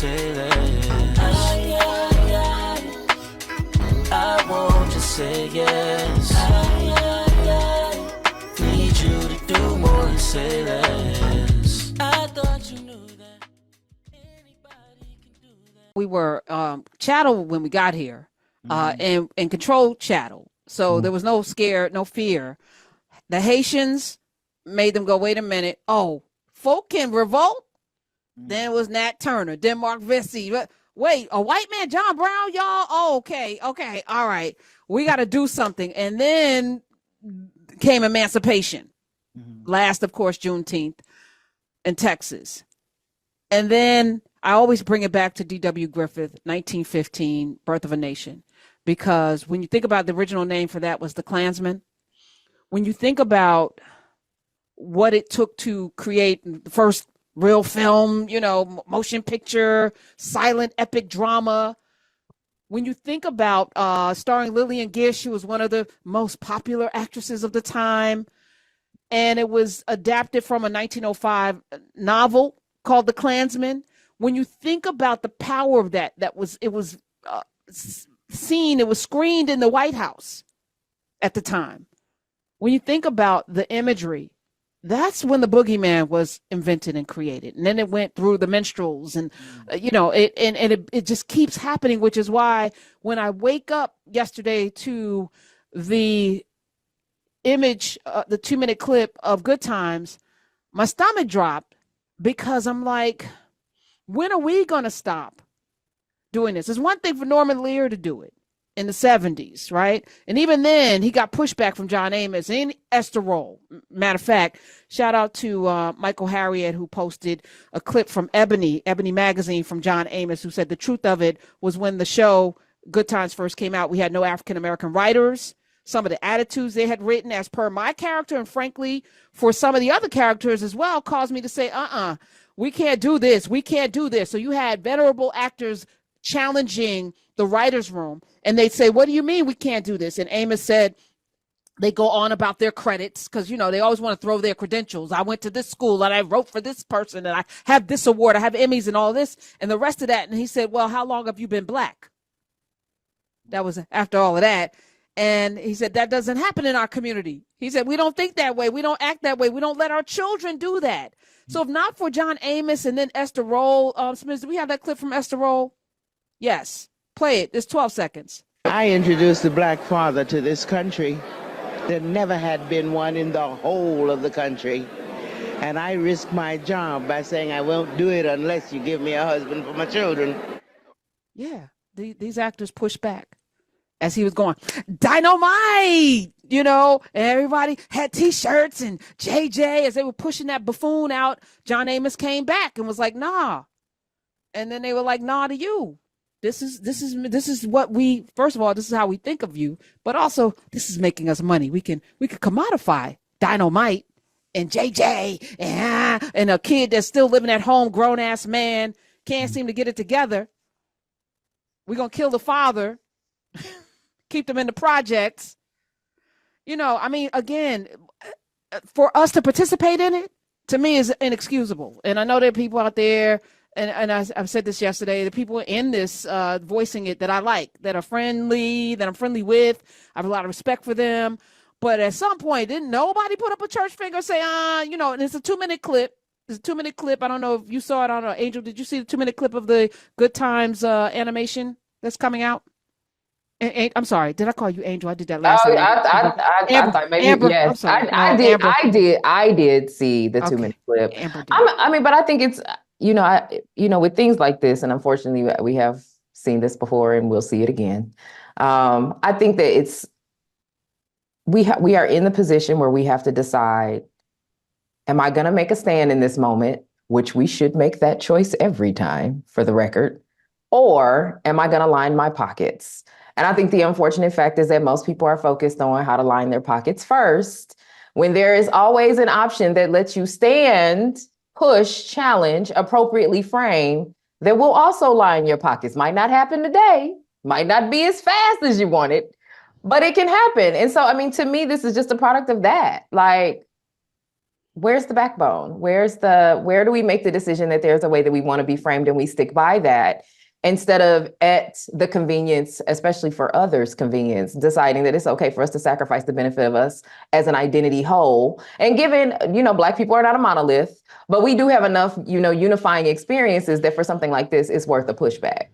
say less. I won't just say yes. Need you to do more than say less. I thought you knew that anybody can do that. We were chattel when we got here, and controlled chattel. So there was no scare, no fear. The Haitians made them go, wait a minute. Oh, folk can revolt? Then it was Nat Turner, then Mark Vesey. Wait, a white man, John Brown, y'all? Oh, okay. All right. We got to do something. And then came emancipation. Last, of course, Juneteenth in Texas. And then I always bring it back to D.W. Griffith, 1915, Birth of a Nation. Because when you think about the original name for that was the Klansman, when you think about what it took to create the first real film, motion picture, silent epic drama, when you think about starring Lillian Gish, who was one of the most popular actresses of the time, and it was adapted from a 1905 novel called The Klansman. When you think about the power of that, it was seen, it was screened in the White House at the time. When you think about the imagery, that's when the boogeyman was invented and created. And then it went through the minstrels and, it just keeps happening, which is why when I wake up yesterday to the image, the 2-minute clip of Good Times, my stomach dropped because I'm like, when are we going to stop doing this? It's one thing for Norman Lear to do it in the 70s, right? And even then, he got pushback from John Amos and Esther Roll. Matter of fact, shout out to Michael Harriet, who posted a clip from Ebony magazine from John Amos, who said the truth of it was when the show Good Times first came out, we had no African-American writers. Some of the attitudes they had written as per my character, and frankly, for some of the other characters as well, caused me to say, we can't do this. We can't do this. So you had venerable actors challenging the writer's room, and they'd say, what do you mean we can't do this? And Amos said, they go on about their credits because, they always want to throw their credentials. I went to this school and I wrote for this person and I have this award, I have Emmys and all this and the rest of that. And he said, well, how long have you been Black? That was after all of that. And he said, that doesn't happen in our community. He said, we don't think that way. We don't act that way. We don't let our children do that. So if not for John Amos and then Esther Roll, Smith, do we have that clip from Esther Roll? Yes. Play it. It's 12 seconds. I introduced the Black father to this country. There never had been one in the whole of the country. And I risked my job by saying I won't do it unless you give me a husband for my children. Yeah. These actors pushed back as he was going, dynamite, and everybody had T-shirts and JJ as they were pushing that buffoon out. John Amos came back and was like, nah. And then they were like, nah to you. This is what we, first of all, this is how we think of you, but also this is making us money. We could commodify Dynamite and JJ and a kid that's still living at home, grown ass man, can't seem to get it together. We're going to kill the father, keep them in the projects. Again, for us to participate in it, to me, is inexcusable. And I know there are people out there, and I've said this yesterday, the people in this voicing it that I like, that are friendly, that I'm friendly with. I have a lot of respect for them. But at some point, didn't nobody put up a church finger and say, and it's a 2-minute clip. It's a 2-minute clip. I don't know if you saw it. I don't know. Angel, did you see the 2-minute clip of the Good Times animation that's coming out? I'm sorry. Did I call you Angel? I did that last time. I thought maybe Amber, yes. Amber. I did see the 2-minute clip. But I think it's with things like this, and unfortunately we have seen this before and we'll see it again. I think that we are in the position where we have to decide, am I going to make a stand in this moment, which we should make that choice every time for the record, or am I going to line my pockets? And I think the unfortunate fact is that most people are focused on how to line their pockets first, when there is always an option that lets you stand, push, challenge, appropriately frame, that will also line your pockets. Might not happen today, might not be as fast as you want it, but it can happen. And so, to me, this is just a product of that. Like, where's the backbone? Where do we make the decision that there's a way that we want to be framed and we stick by that instead of at the convenience, especially for others' convenience, deciding that it's okay for us to sacrifice the benefit of us as an identity whole. And given, Black people are not a monolith, but we do have enough, unifying experiences that for something like this, it's worth a pushback.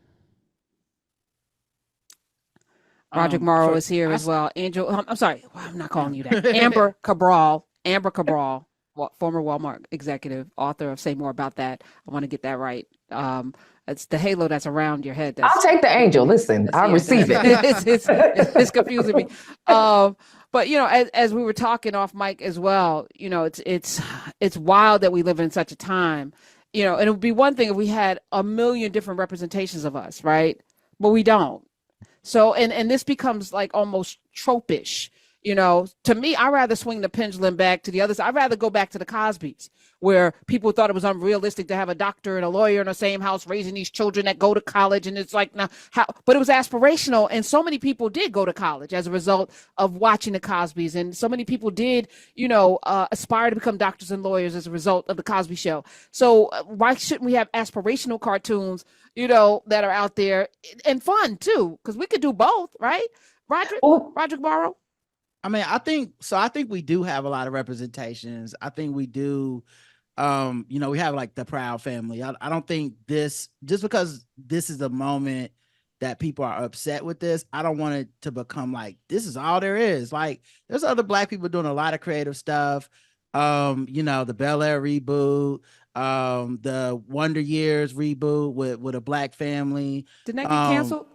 Roderick Morrow is here as well. Angel, I'm sorry, I'm not calling you that. Amber Cabral, former Walmart executive, author of Say More About That. I want to get that right. It's the halo that's around your head. I'll take the angel. Listen, I'll receive it. It's confusing me. But as we were talking off mic as well, it's wild that we live in such a time. And it would be one thing if we had a million different representations of us, right? But we don't. So, and this becomes like almost tropish, to me. I rather swing the pendulum back to the other side. I'd rather go back to the Cosbys, where people thought it was unrealistic to have a doctor and a lawyer in the same house raising these children that go to college. And it's like, now how, but it was aspirational. And so many people did go to college as a result of watching the Cosbys. And so many people did, aspire to become doctors and lawyers as a result of the Cosby Show. So why shouldn't we have aspirational cartoons, that are out there and fun too? Because we could do both, right? Roderick Morrow. I mean, I think we do have a lot of representations. I think we do. We have like the Proud Family. I don't think this, just because this is the moment that people are upset with this, I don't want it to become like, this is all there is. Like, there's other Black people doing a lot of creative stuff. The Bel Air reboot, the Wonder Years reboot with a Black family. Didn't that get canceled?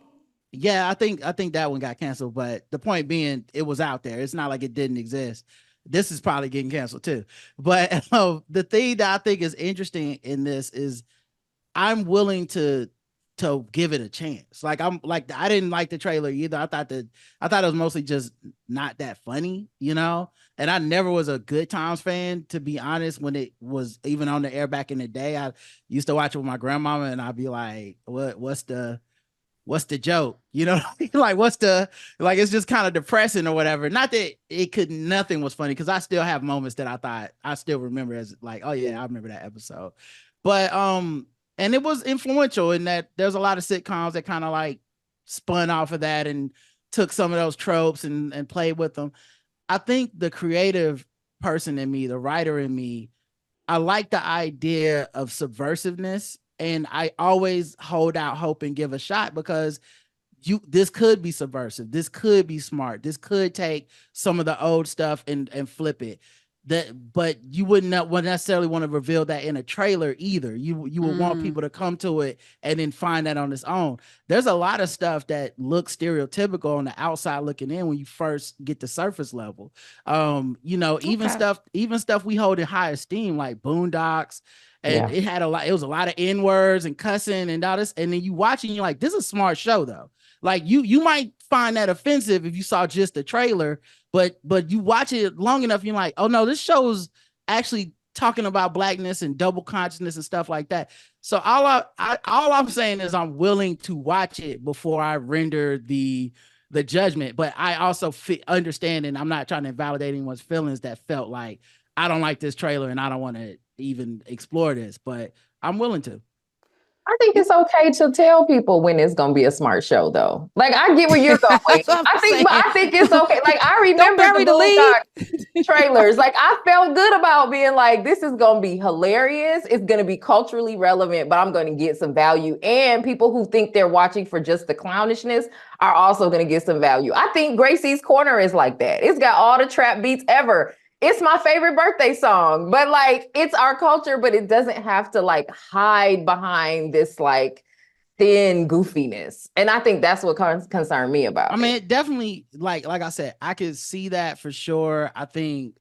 Yeah, I think that one got canceled, but the point being, it was out there. It's not like it didn't exist. This is probably getting canceled too. But the thing that I think is interesting in this is I'm willing to give it a chance. Like, I didn't like the trailer either. I thought it was mostly just not that funny, and I never was a Good Times fan, to be honest. When it was even on the air back in the day, I used to watch it with my grandmama, and I'd be like, what's the joke? Like, it's just kind of depressing or whatever. Not that nothing was funny, because I still have moments that I thought I still remember as like, oh yeah, I remember that episode. But and it was influential in that there's a lot of sitcoms that kind of like spun off of that and took some of those tropes and played with them. I think the creative person in me, the writer in me, I like the idea of subversiveness, and I always hold out hope and give a shot, because this could be subversive. This could be smart. This could take some of the old stuff and flip it. But you wouldn't necessarily want to reveal that in a trailer either. You would want people to come to it and then find that on its own. There's a lot of stuff that looks stereotypical on the outside looking in when you first get the surface level. Even stuff we hold in high esteem, like Boondocks. And it was a lot of N-words and cussing and all this. And then you watch it and you're like, this is a smart show though. Like, you might find that offensive if you saw just the trailer, but you watch it long enough, you're like, oh no, this show's actually talking about Blackness and double consciousness and stuff like that. So all I'm saying is I'm willing to watch it before I render the judgment. But I also understand, and I'm not trying to invalidate anyone's feelings that felt like, I don't like this trailer and I don't want to even explore this, but I'm willing to. I think it's okay to tell people when it's going to be a smart show, though. Like, I get where you're going. I think it's okay. Like, I remember the trailers. Like, I felt good about being like, this is going to be hilarious. It's going to be culturally relevant, but I'm going to get some value. And people who think they're watching for just the clownishness are also going to get some value. I think Gracie's Corner is like that. It's got all the trap beats ever. It's my favorite birthday song, but like, it's our culture, but it doesn't have to like hide behind this like thin goofiness. And I think that's what concerned me about it. It definitely, like I said, I could see that for sure. I think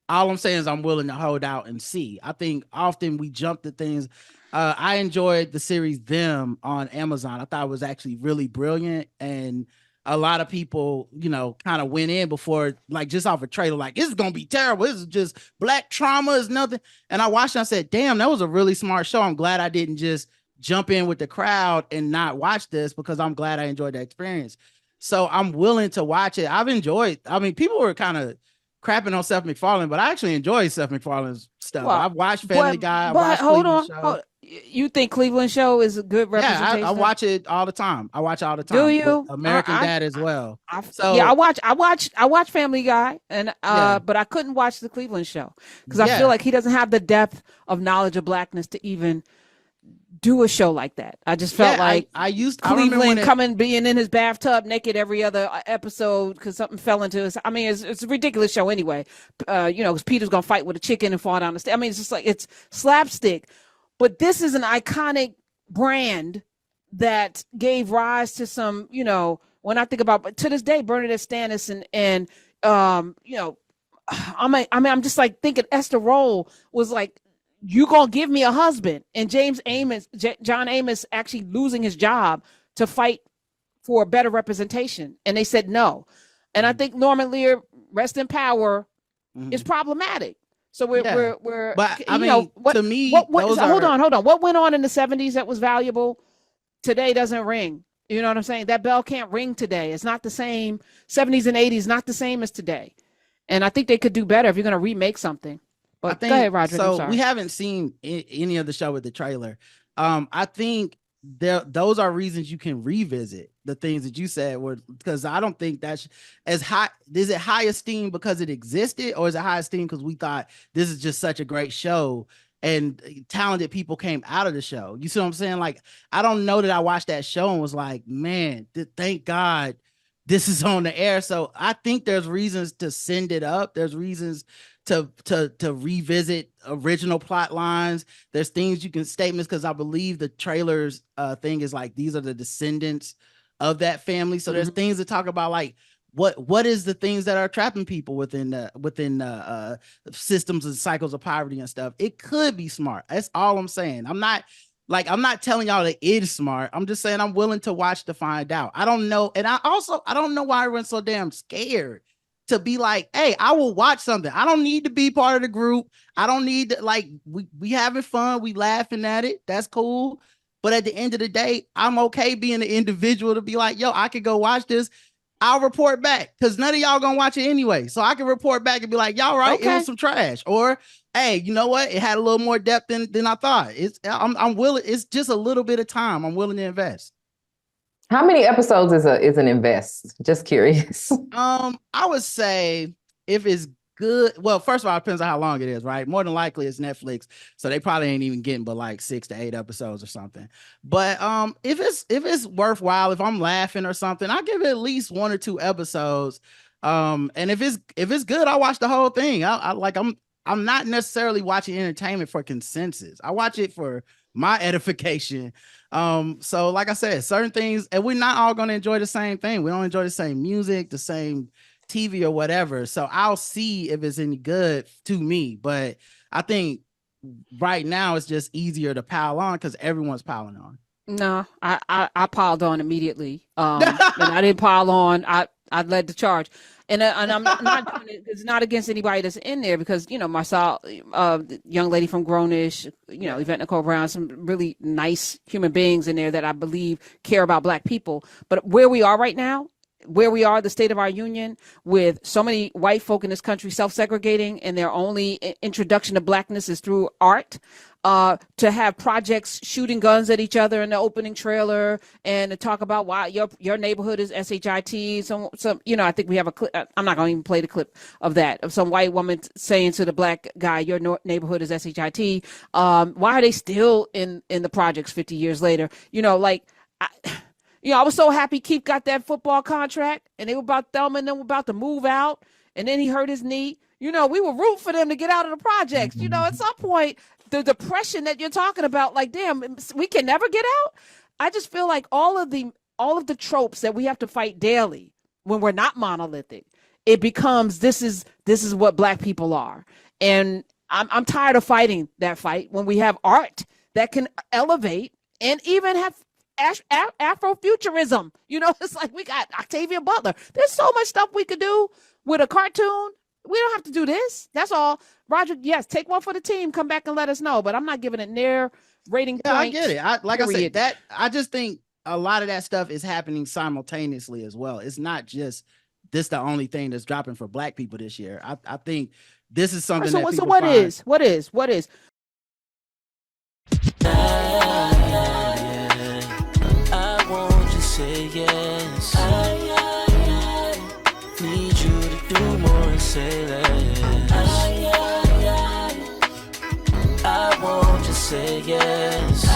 all I'm saying is I'm willing to hold out and see. I think often we jump to things. I enjoyed the series Them on Amazon. I thought it was actually really brilliant, and a lot of people, kind of went in before, like, just off a trailer, like, this is going to be terrible. This is just Black trauma, is nothing. And I watched it, and I said, damn, that was a really smart show. I'm glad I didn't just jump in with the crowd and not watch this, because I'm glad I enjoyed the experience. So I'm willing to watch it. I've enjoyed, people were kind of crapping on Seth MacFarlane, but I actually enjoyed Seth MacFarlane's stuff. Well, I've watched Family Guy. But hold on. Show. You think Cleveland Show is a good representation? Yeah, I watch it all the time. I watch all the time. Do you? American Dad as well. I watch Family Guy, and but I couldn't watch the Cleveland Show because I feel like he doesn't have the depth of knowledge of blackness to even do a show like that. I just felt like I used Cleveland being in his bathtub naked every other episode because something fell into his. I mean, it's a ridiculous show anyway. Because Peter's gonna fight with a chicken and fall down the stairs. I mean, it's just like it's slapstick. But this is an iconic brand that gave rise to some, when I think about, but to this day, Bernadette Stanis and I'm just like thinking Esther Rolle was like, you gonna give me a husband, and John Amos actually losing his job to fight for a better representation, and they said no. And I think Norman Lear, rest in power, is problematic. So we're but I mean, to me, hold on. What went on in the 70s that was valuable today doesn't ring. You know what I'm saying? That bell can't ring today. It's not the same. 70s and 80s not the same as today. And I think they could do better if you're going to remake something. But go ahead, Roger. So we haven't seen any of the show with the trailer. I think those are reasons you can revisit the things that you said were, because I don't think that's as high. Is it high esteem because it existed, or is it high esteem because we thought this is just such a great show and talented people came out of the show? You see what I'm saying? Like, I don't know that I watched that show and was like, man, thank God this is on the air. So I think there's reasons to send it up. There's reasons to revisit original plot lines. There's things you can statements, because I believe the trailers thing is like, these are the descendants of that family. So there's things to talk about, like what is the things that are trapping people within systems and cycles of poverty and stuff. It could be smart. That's all I'm saying. I'm not telling y'all that it is smart. I'm just saying I'm willing to watch to find out. I don't know. And I don't know why everyone's so damn scared to be like, hey, I will watch something. I don't need to be part of the group. I don't need to, like, we having fun. We laughing at it. That's cool. But at the end of the day, I'm okay being an individual to be like, yo, I could go watch this. I'll report back, because none of y'all gonna watch it anyway. So I can report back and be like, y'all right, okay, it was some trash. Or, hey, you know what? It had a little more depth than I thought. I'm willing. It's just a little bit of time I'm willing to invest. How many episodes is an invest? Just curious. I would say if it's good, well, first of all, it depends on how long it is, right? More than likely it's Netflix, so they probably ain't even getting but like 6 to 8 episodes or something. But if it's worthwhile, if I'm laughing or something, I give it at least 1 or 2 episodes. And if it's good, I watch the whole thing. I'm not necessarily watching entertainment for consensus. I watch it for my edification. So like I said, certain things, and we're not all going to enjoy the same thing. We don't enjoy the same music, the same TV or whatever. So I'll see if it's any good to me. But I think right now it's just easier to pile on because everyone's piling on. No, I piled on immediately. And I didn't pile on. I led the charge. And I'm not doing it. It's not against anybody that's in there, because, myself, the young lady from Grownish, Yvette Nicole Brown, some really nice human beings in there that I believe care about Black people. But where we are right now, the state of our union, with so many white folk in this country self-segregating, and their only introduction to Blackness is through art, to have projects shooting guns at each other in the opening trailer, and to talk about why your neighborhood is SHIT. Some I think we have a clip. I'm not going to even play the clip of that, of some white woman saying to the Black guy, your neighborhood is SHIT. Why are they still in the projects 50 years later? I was so happy Keith got that football contract, and they were about Thelma and them were about to move out, and then he hurt his knee. We were rooting for them to get out of the projects. At some point, the depression that you're talking about, like, damn, we can never get out. I just feel like all of the tropes that we have to fight daily when we're not monolithic, it becomes this is what Black people are, and I'm tired of fighting that fight when we have art that can elevate and even have Afrofuturism. It's like we got Octavia Butler. There's so much stuff we could do with a cartoon. We don't have to do this. That's all. Roger, yes, take one for the team. Come back and let us know. But I'm not giving it near rating point. I get it. I just think a lot of that stuff is happening simultaneously as well. It's not just this the only thing that's dropping for Black people this year. I think this is something that so people what find. is I want you say yes. I need you to do more and say less. I want you say yes.